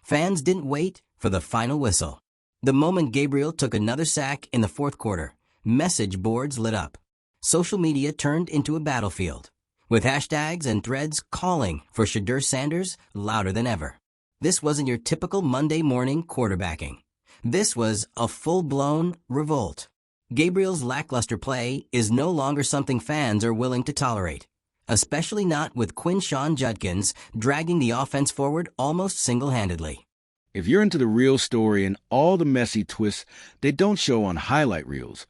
Fans didn't wait for the final whistle. The moment Gabriel took another sack in the fourth quarter, message boards lit up. Social media turned into a battlefield, with hashtags and threads calling for Shedeur Sanders louder than ever. This wasn't your typical Monday morning quarterbacking. This was a full-blown revolt. Gabriel's lackluster play is no longer something fans are willing to tolerate, especially not with Quinshon Judkins dragging the offense forward almost single-handedly. If you're into the real story and all the messy twists they don't show on highlight reels,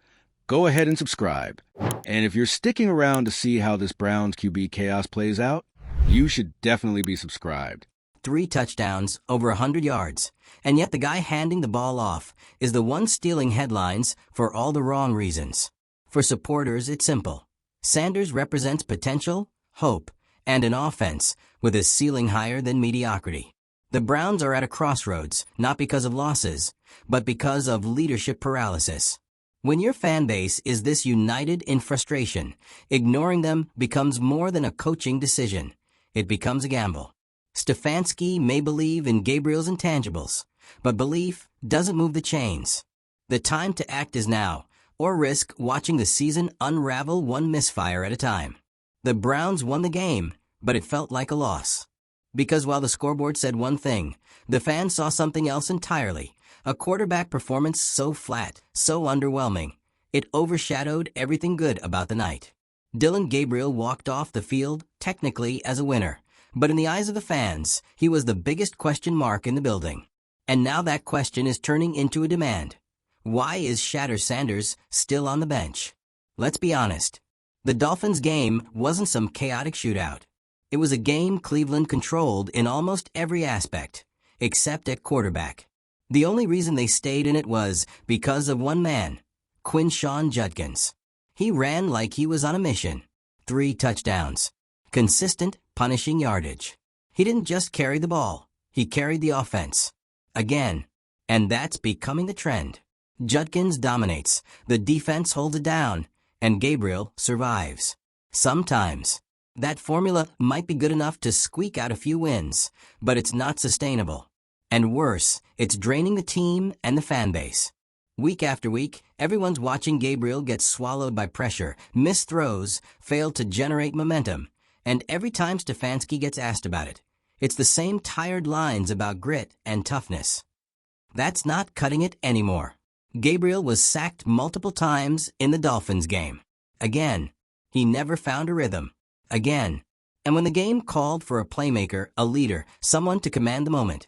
go ahead and subscribe. And if you're sticking around to see how this Browns QB chaos plays out, you should definitely be subscribed. 3 touchdowns, over 100 yards, and yet the guy handing the ball off is the one stealing headlines for all the wrong reasons. For supporters, it's simple. Sanders represents potential, hope, and an offense with a ceiling higher than mediocrity. The Browns are at a crossroads, not because of losses, but because of leadership paralysis. When your fan base is this united in frustration, ignoring them becomes more than a coaching decision. It becomes a gamble. Stefanski may believe in Gabriel's intangibles, but belief doesn't move the chains. The time to act is now, or risk watching the season unravel one misfire at a time. The Browns won the game, but it felt like a loss. Because while the scoreboard said one thing, the fans saw something else entirely. A quarterback performance so flat, so underwhelming, it overshadowed everything good about the night. Dillon Gabriel walked off the field technically as a winner, but in the eyes of the fans, he was the biggest question mark in the building. And now that question is turning into a demand. Why is Shedeur Sanders still on the bench? Let's be honest. The Dolphins game wasn't some chaotic shootout. It was a game Cleveland controlled in almost every aspect, except at quarterback. The only reason they stayed in it was because of one man, Quinshon Judkins. He ran like he was on a mission. 3 touchdowns. Consistent, punishing yardage. He didn't just carry the ball, he carried the offense. Again. And that's becoming the trend. Judkins dominates, the defense holds it down, and Gabriel survives. Sometimes. That formula might be good enough to squeak out a few wins, but it's not sustainable. And worse, it's draining the team and the fan base. Week after week, everyone's watching Gabriel get swallowed by pressure, miss throws, fail to generate momentum. And every time Stefanski gets asked about it, it's the same tired lines about grit and toughness. That's not cutting it anymore. Gabriel was sacked multiple times in the Dolphins game. Again. He never found a rhythm. Again. And when the game called for a playmaker, a leader, someone to command the moment,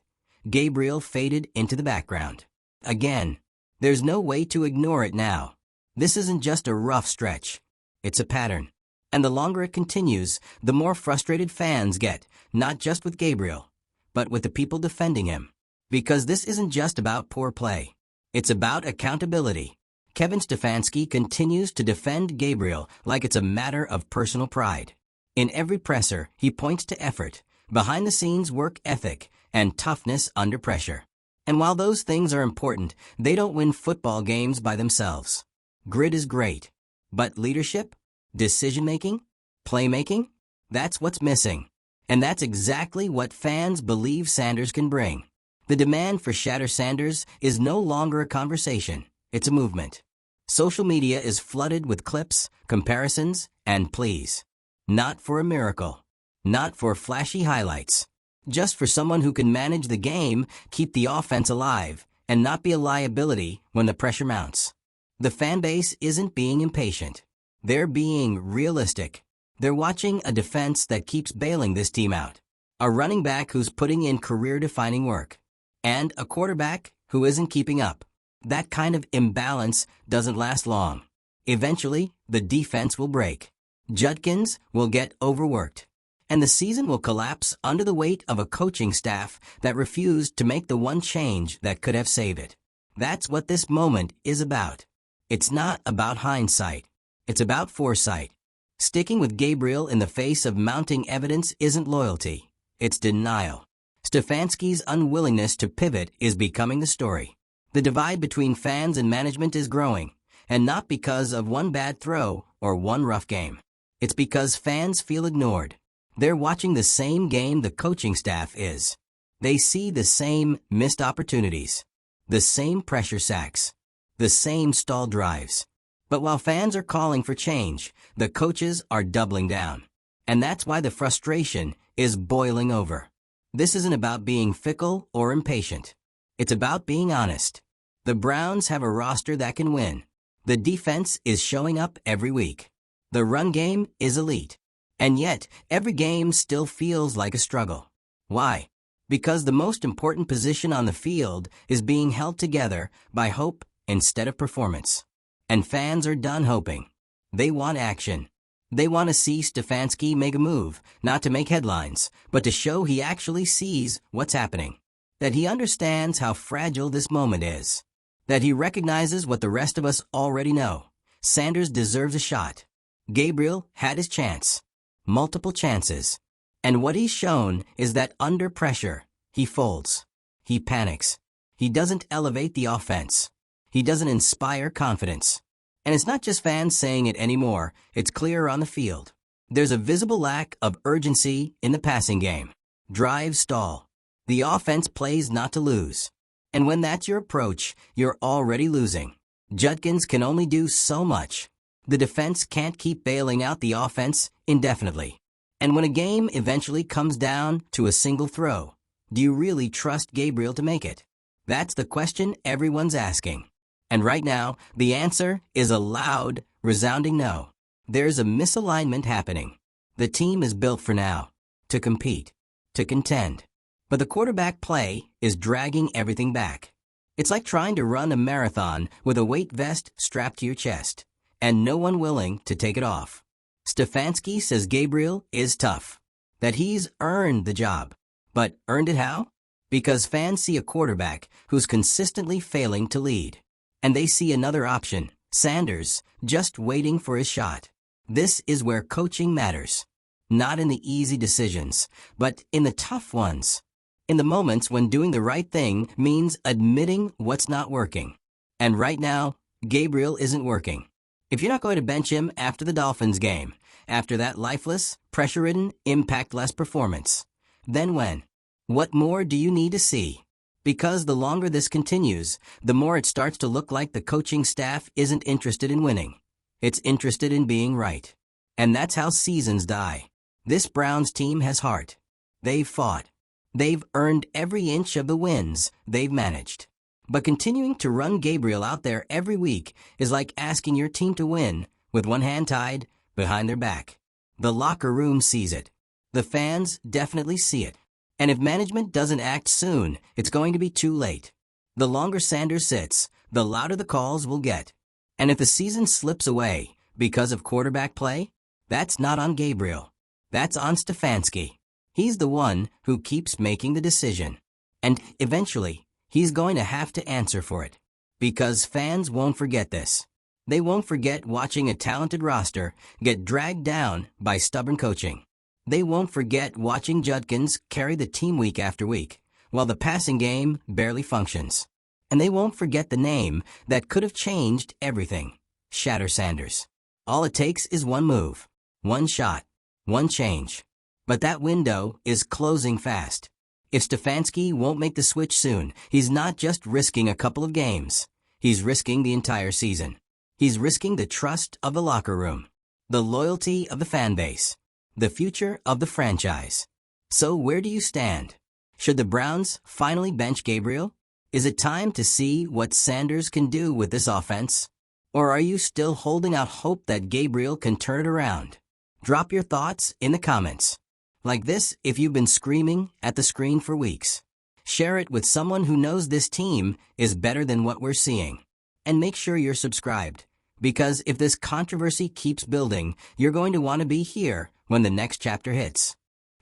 Gabriel faded into the background. Again. There's no way to ignore it now. This isn't just a rough stretch. It's a pattern. And the longer it continues, the more frustrated fans get, not just with Gabriel, but with the people defending him. Because this isn't just about poor play. It's about accountability. Kevin Stefanski continues to defend Gabriel like it's a matter of personal pride. In every presser, he points to effort, behind-the-scenes work ethic, and toughness under pressure. And while those things are important, they don't win football games by themselves. Grit is great. But leadership? Decision-making? Playmaking? That's what's missing. And that's exactly what fans believe Sanders can bring. The demand for Shedeur Sanders is no longer a conversation. It's a movement. Social media is flooded with clips, comparisons, and pleas. Not for a miracle. Not for flashy highlights. Just for someone who can manage the game, keep the offense alive, and not be a liability when the pressure mounts. The fan base isn't being impatient. They're being realistic. They're watching a defense that keeps bailing this team out. A running back who's putting in career-defining work. And a quarterback who isn't keeping up. That kind of imbalance doesn't last long. Eventually, the defense will break. Judkins will get overworked. And the season will collapse under the weight of a coaching staff that refused to make the one change that could have saved it. That's what this moment is about. It's not about hindsight. It's about foresight. Sticking with Gabriel in the face of mounting evidence isn't loyalty. It's denial. Stefanski's unwillingness to pivot is becoming the story. The divide between fans and management is growing, and not because of one bad throw or one rough game. It's because fans feel ignored. They're watching the same game the coaching staff is. They see the same missed opportunities, the same pressure sacks, the same stalled drives. But while fans are calling for change, the coaches are doubling down. And that's why the frustration is boiling over. This isn't about being fickle or impatient. It's about being honest. The Browns have a roster that can win. The defense is showing up every week. The run game is elite. And yet, every game still feels like a struggle. Why? Because the most important position on the field is being held together by hope instead of performance. And fans are done hoping. They want action. They want to see Stefanski make a move, not to make headlines, but to show he actually sees what's happening. That he understands how fragile this moment is. That he recognizes what the rest of us already know. Sanders deserves a shot. Gabriel had his chance. Multiple chances. And what he's shown is that under pressure, he folds. He panics. He doesn't elevate the offense. He doesn't inspire confidence. And it's not just fans saying it anymore, it's clear on the field. There's a visible lack of urgency in the passing game. Drives stall. The offense plays not to lose. And when that's your approach, you're already losing. Judkins can only do so much. The defense can't keep bailing out the offense indefinitely. And when a game eventually comes down to a single throw, do you really trust Gabriel to make it? That's the question everyone's asking. And right now, the answer is a loud, resounding no. There's a misalignment happening. The team is built for now, to compete, to contend. But the quarterback play is dragging everything back. It's like trying to run a marathon with a weight vest strapped to your chest, and no one willing to take it off. Stefanski says Gabriel is tough, that he's earned the job. But earned it how? Because fans see a quarterback who's consistently failing to lead. And they see another option, Sanders, just waiting for his shot. This is where coaching matters. Not in the easy decisions, but in the tough ones. In the moments when doing the right thing means admitting what's not working. And right now, Gabriel isn't working. If you're not going to bench him after the Dolphins game, after that lifeless, pressure-ridden, impact-less performance, then when? What more do you need to see? Because the longer this continues, the more it starts to look like the coaching staff isn't interested in winning. It's interested in being right. And that's how seasons die. This Browns team has heart. They've fought. They've earned every inch of the wins they've managed. But continuing to run Gabriel out there every week is like asking your team to win with one hand tied behind their back. The locker room sees it. The fans definitely see it. And if management doesn't act soon, it's going to be too late. The longer Sanders sits, the louder the calls will get. And if the season slips away because of quarterback play, that's not on Gabriel. That's on Stefanski. He's the one who keeps making the decision. And eventually, he's going to have to answer for it. Because fans won't forget this. They won't forget watching a talented roster get dragged down by stubborn coaching. They won't forget watching Judkins carry the team week after week, while the passing game barely functions. And they won't forget the name that could have changed everything, Shedeur Sanders. All it takes is one move, one shot, one change. But that window is closing fast. If Stefanski won't make the switch soon, he's not just risking a couple of games. He's risking the entire season. He's risking the trust of the locker room, the loyalty of the fan base, the future of the franchise. So where do you stand? Should the Browns finally bench Gabriel? Is it time to see what Sanders can do with this offense? Or are you still holding out hope that Gabriel can turn it around? Drop your thoughts in the comments. Like this if you've been screaming at the screen for weeks. Share it with someone who knows this team is better than what we're seeing. And make sure you're subscribed. Because if this controversy keeps building, you're going to want to be here when the next chapter hits.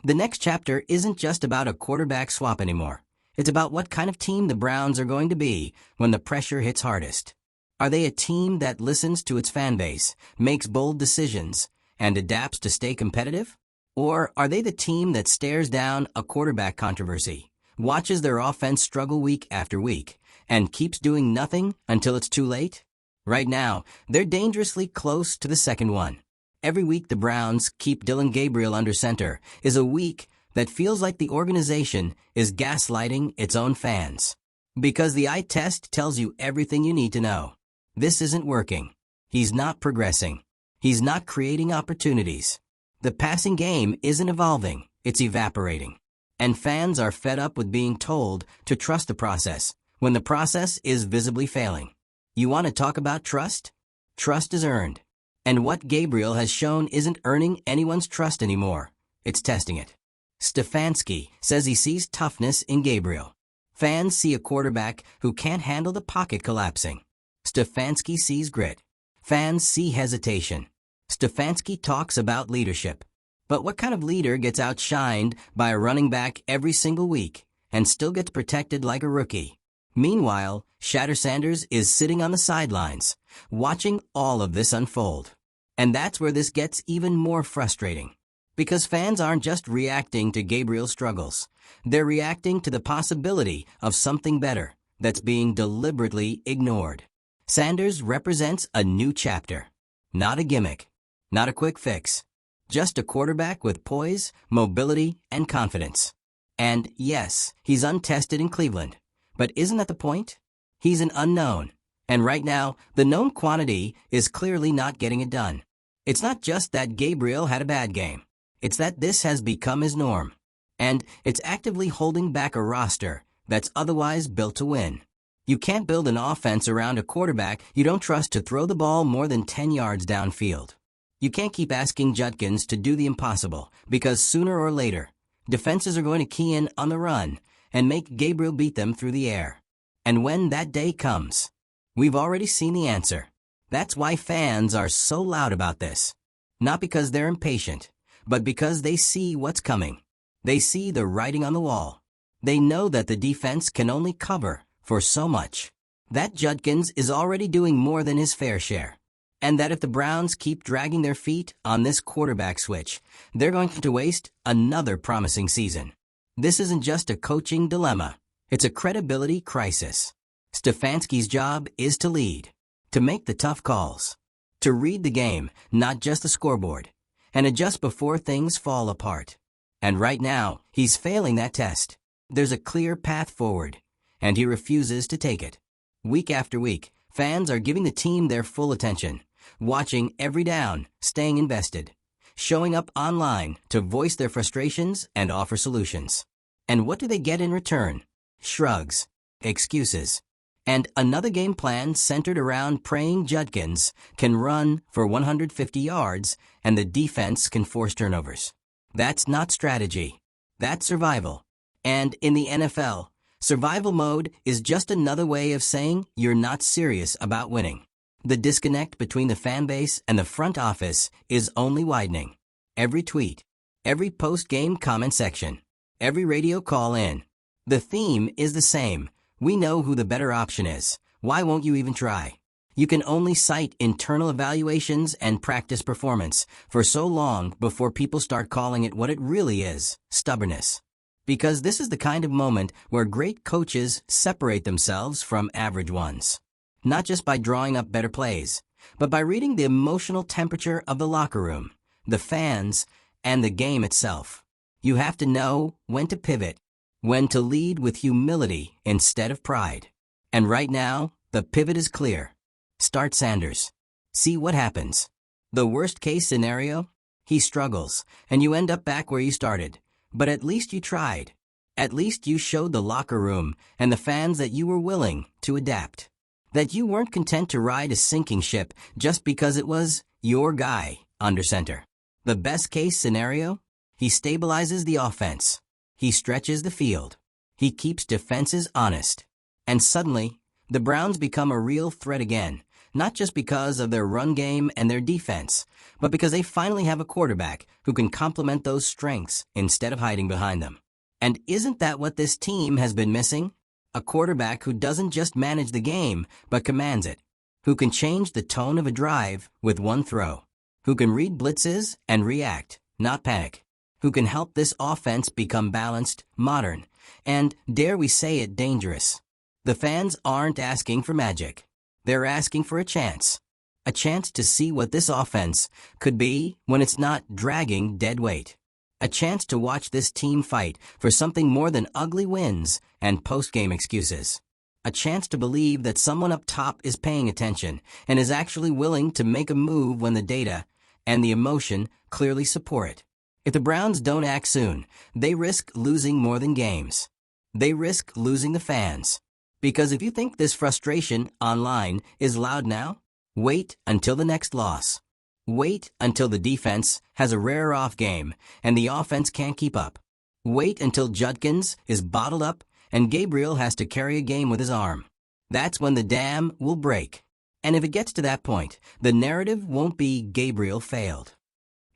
The next chapter isn't just about a quarterback swap anymore. It's about what kind of team the Browns are going to be when the pressure hits hardest. Are they a team that listens to its fan base, makes bold decisions, and adapts to stay competitive? Or are they the team that stares down a quarterback controversy, watches their offense struggle week after week, and keeps doing nothing until it's too late? Right now, they're dangerously close to the second one. Every week the Browns keep Dillon Gabriel under center is a week that feels like the organization is gaslighting its own fans. Because the eye test tells you everything you need to know. This isn't working. He's not progressing. He's not creating opportunities. The passing game isn't evolving, it's evaporating. And fans are fed up with being told to trust the process when the process is visibly failing. You want to talk about trust? Trust is earned. And what Gabriel has shown isn't earning anyone's trust anymore. It's testing it. Stefanski says he sees toughness in Gabriel. Fans see a quarterback who can't handle the pocket collapsing. Stefanski sees grit. Fans see hesitation. Stefanski talks about leadership. But what kind of leader gets outshined by a running back every single week and still gets protected like a rookie? Meanwhile, Shedeur Sanders is sitting on the sidelines, watching all of this unfold. And that's where this gets even more frustrating. Because fans aren't just reacting to Gabriel's struggles. They're reacting to the possibility of something better that's being deliberately ignored. Sanders represents a new chapter. Not a gimmick. Not a quick fix. Just a quarterback with poise, mobility, and confidence. And yes, he's untested in Cleveland. But isn't that the point? He's an unknown. And right now, the known quantity is clearly not getting it done. It's not just that Gabriel had a bad game. It's that this has become his norm. And it's actively holding back a roster that's otherwise built to win. You can't build an offense around a quarterback you don't trust to throw the ball more than 10 yards downfield. You can't keep asking Judkins to do the impossible, because sooner or later, defenses are going to key in on the run and make Gabriel beat them through the air. And when that day comes, we've already seen the answer. That's why fans are so loud about this. Not because they're impatient, but because they see what's coming. They see the writing on the wall. They know that the defense can only cover for so much. That Judkins is already doing more than his fair share. And that if the Browns keep dragging their feet on this quarterback switch, they're going to waste another promising season. This isn't just a coaching dilemma. It's a credibility crisis. Stefanski's job is to lead, to make the tough calls, to read the game, not just the scoreboard, and adjust before things fall apart. And right now, he's failing that test. There's a clear path forward, and he refuses to take it. Week after week, fans are giving the team their full attention, watching every down, staying invested, showing up online to voice their frustrations and offer solutions. And what do they get in return? Shrugs, excuses, and another game plan centered around praying Judkins can run for 150 yards and the defense can force turnovers. That's not strategy. That's survival. And in the NFL, survival mode is just another way of saying you're not serious about winning. The disconnect between the fan base and the front office is only widening. Every tweet, every post-game comment section, every radio call-in. The theme is the same. We know who the better option is. Why won't you even try? You can only cite internal evaluations and practice performance for so long before people start calling it what it really is, stubbornness. Because this is the kind of moment where great coaches separate themselves from average ones. Not just by drawing up better plays, but by reading the emotional temperature of the locker room, the fans, and the game itself. You have to know when to pivot, when to lead with humility instead of pride. And right now, the pivot is clear. Start Sanders. See what happens. The worst case scenario? He struggles, and you end up back where you started. But at least you tried. At least you showed the locker room and the fans that you were willing to adapt. That you weren't content to ride a sinking ship just because it was your guy under center. The best case scenario? He stabilizes the offense. He stretches the field. He keeps defenses honest. And suddenly, the Browns become a real threat again, not just because of their run game and their defense, but because they finally have a quarterback who can complement those strengths instead of hiding behind them. And isn't that what this team has been missing? A quarterback who doesn't just manage the game, but commands it. Who can change the tone of a drive with one throw. Who can read blitzes and react, not panic. Who can help this offense become balanced, modern, and, dare we say it, dangerous. The fans aren't asking for magic. They're asking for a chance. A chance to see what this offense could be when it's not dragging dead weight. A chance to watch this team fight for something more than ugly wins and post-game excuses. A chance to believe that someone up top is paying attention and is actually willing to make a move when the data and the emotion clearly support it. If the Browns don't act soon, they risk losing more than games. They risk losing the fans. Because if you think this frustration online is loud now, wait until the next loss. Wait until the defense has a rare off game and the offense can't keep up. Wait until Judkins is bottled up and Gabriel has to carry a game with his arm. That's when the dam will break. And if it gets to that point, the narrative won't be Gabriel failed.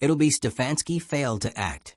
It'll be Stefanski failed to act.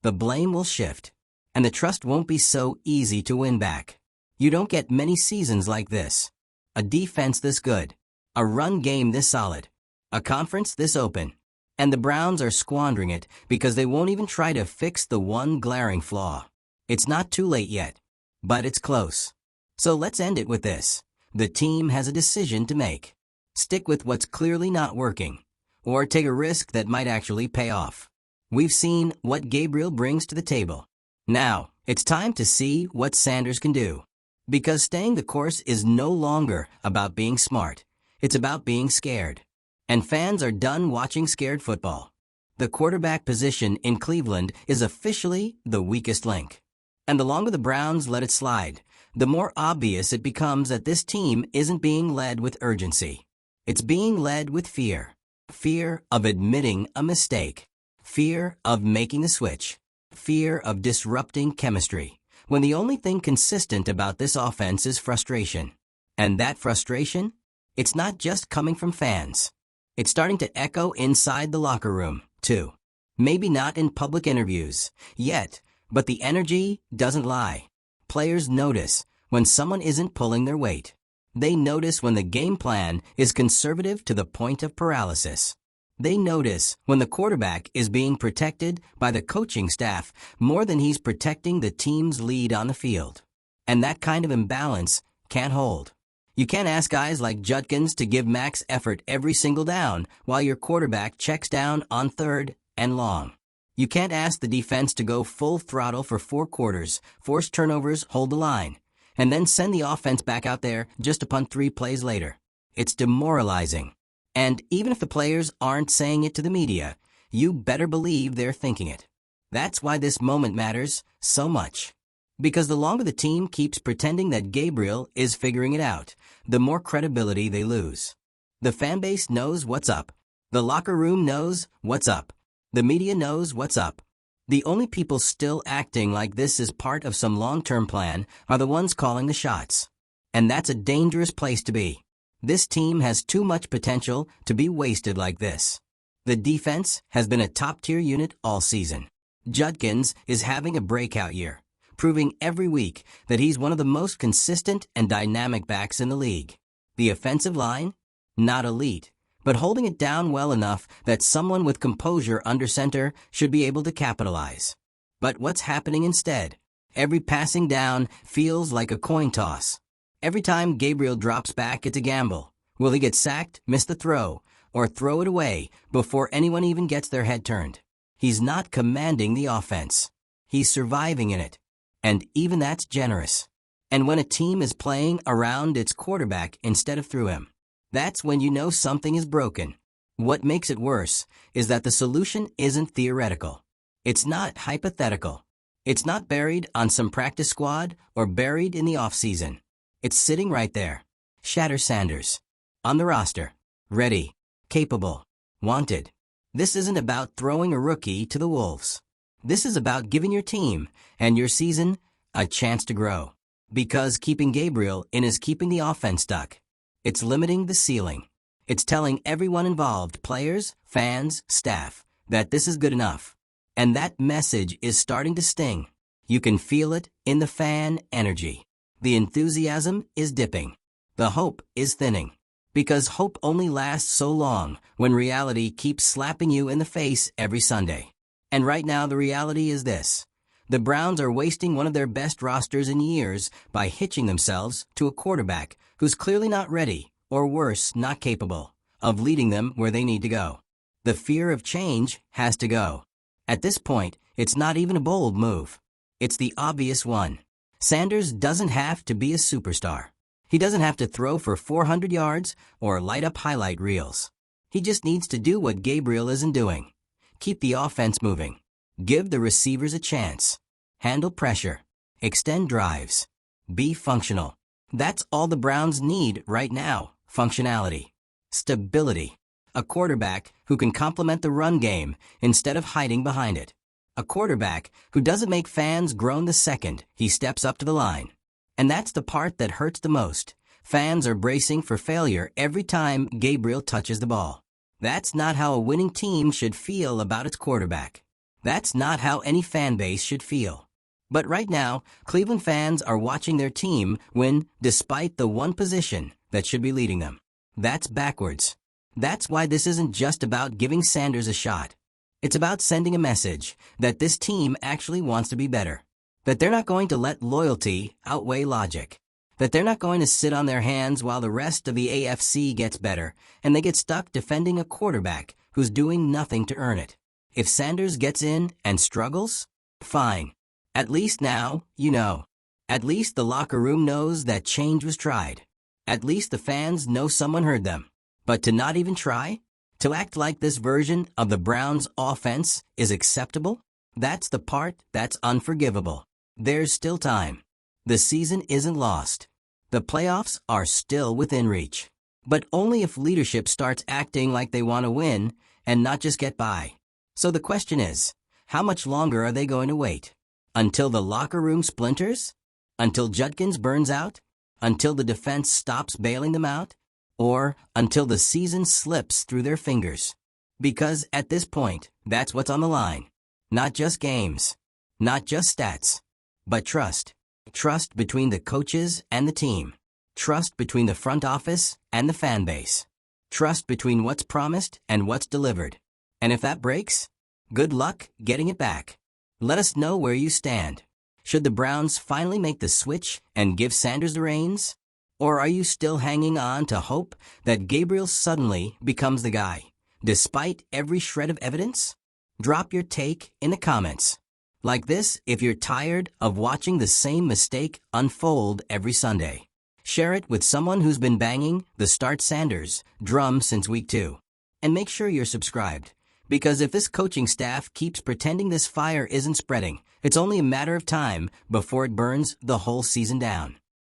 The blame will shift, and the trust won't be so easy to win back. You don't get many seasons like this. A defense this good. A run game this solid. A conference this open. And the Browns are squandering it because they won't even try to fix the one glaring flaw. It's not too late yet, but it's close. So let's end it with this. The team has a decision to make. Stick with what's clearly not working, or take a risk that might actually pay off. We've seen what Gabriel brings to the table. Now, it's time to see what Sanders can do. Because staying the course is no longer about being smart. It's about being scared. And fans are done watching scared football. The quarterback position in Cleveland is officially the weakest link. And the longer the Browns let it slide, the more obvious it becomes that this team isn't being led with urgency. It's being led with fear. Fear of admitting a mistake. Fear of making the switch. Fear of disrupting chemistry. When the only thing consistent about this offense is frustration. And that frustration? It's not just coming from fans. It's starting to echo inside the locker room, too. Maybe not in public interviews, yet, but the energy doesn't lie. Players notice when someone isn't pulling their weight. They notice when the game plan is conservative to the point of paralysis. They notice when the quarterback is being protected by the coaching staff more than he's protecting the team's lead on the field. And that kind of imbalance can't hold. You can't ask guys like Judkins to give max effort every single down while your quarterback checks down on third and long. You can't ask the defense to go full throttle for 4 quarters, force turnovers, hold the line, and then send the offense back out there just to punt 3 plays later. It's demoralizing. And even if the players aren't saying it to the media, you better believe they're thinking it. That's why this moment matters so much. Because the longer the team keeps pretending that Gabriel is figuring it out, the more credibility they lose. The fanbase knows what's up. The locker room knows what's up. The media knows what's up. The only people still acting like this is part of some long-term plan are the ones calling the shots. And that's a dangerous place to be. This team has too much potential to be wasted like this. The defense has been a top-tier unit all season. Judkins is having a breakout year, proving every week that he's one of the most consistent and dynamic backs in the league. The offensive line? Not elite, but holding it down well enough that someone with composure under center should be able to capitalize. But what's happening instead? Every passing down feels like a coin toss. Every time Gabriel drops back, it's a gamble. Will he get sacked, miss the throw, or throw it away before anyone even gets their head turned? He's not commanding the offense. He's surviving in it. And even that's generous. And when a team is playing around its quarterback instead of through him, that's when you know something is broken. What makes it worse is that the solution isn't theoretical. It's not hypothetical. It's not buried on some practice squad or buried in the offseason. It's sitting right there. Shedeur Sanders. On the roster. Ready. Capable. Wanted. This isn't about throwing a rookie to the wolves. This is about giving your team and your season a chance to grow. Because keeping Gabriel in is keeping the offense stuck. It's limiting the ceiling. It's telling everyone involved, players, fans, staff, that this is good enough. And that message is starting to sting. You can feel it in the fan energy. The enthusiasm is dipping. The hope is thinning. Because hope only lasts so long when reality keeps slapping you in the face every Sunday. And right now the reality is this. The Browns are wasting one of their best rosters in years by hitching themselves to a quarterback who's clearly not ready, or worse, not capable, of leading them where they need to go. The fear of change has to go. At this point, It's not even a bold move. It's the obvious one. Sanders doesn't have to be a superstar. He doesn't have to throw for 400 yards or light up highlight reels. He just needs to do what Gabriel isn't doing. Keep the offense moving. Give the receivers a chance. Handle pressure. Extend drives. Be functional. That's all the Browns need right now. Functionality. Stability. A quarterback who can complement the run game instead of hiding behind it. A quarterback who doesn't make fans groan the second he steps up to the line. And that's the part that hurts the most. Fans are bracing for failure every time Gabriel touches the ball. That's not how a winning team should feel about its quarterback. That's not how any fan base should feel. But right now, Cleveland fans are watching their team win despite the one position that should be leading them. That's backwards. That's why this isn't just about giving Sanders a shot. It's about sending a message that this team actually wants to be better. That they're not going to let loyalty outweigh logic. That they're not going to sit on their hands while the rest of the AFC gets better and they get stuck defending a quarterback who's doing nothing to earn it. If Sanders gets in and struggles, fine. At least now, you know. At least the locker room knows that change was tried. At least the fans know someone heard them. But to not even try? To act like this version of the Browns' offense is acceptable? That's the part that's unforgivable. There's still time. The season isn't lost. The playoffs are still within reach. But only if leadership starts acting like they want to win and not just get by. So the question is, how much longer are they going to wait? Until the locker room splinters? Until Judkins burns out? Until the defense stops bailing them out? Or until the season slips through their fingers? Because at this point, that's what's on the line. Not just games. Not just stats. But trust. Trust between the coaches and the team. Trust between the front office and the fan base. Trust between what's promised and what's delivered. And if that breaks, good luck getting it back. Let us know where you stand. Should the Browns finally make the switch and give Sanders the reins? Or are you still hanging on to hope that Gabriel suddenly becomes the guy, despite every shred of evidence? Drop your take in the comments. Like this if you're tired of watching the same mistake unfold every Sunday. Share it with someone who's been banging the Start Sanders drum since week 2. And make sure you're subscribed, because if this coaching staff keeps pretending this fire isn't spreading, it's only a matter of time before it burns the whole season down.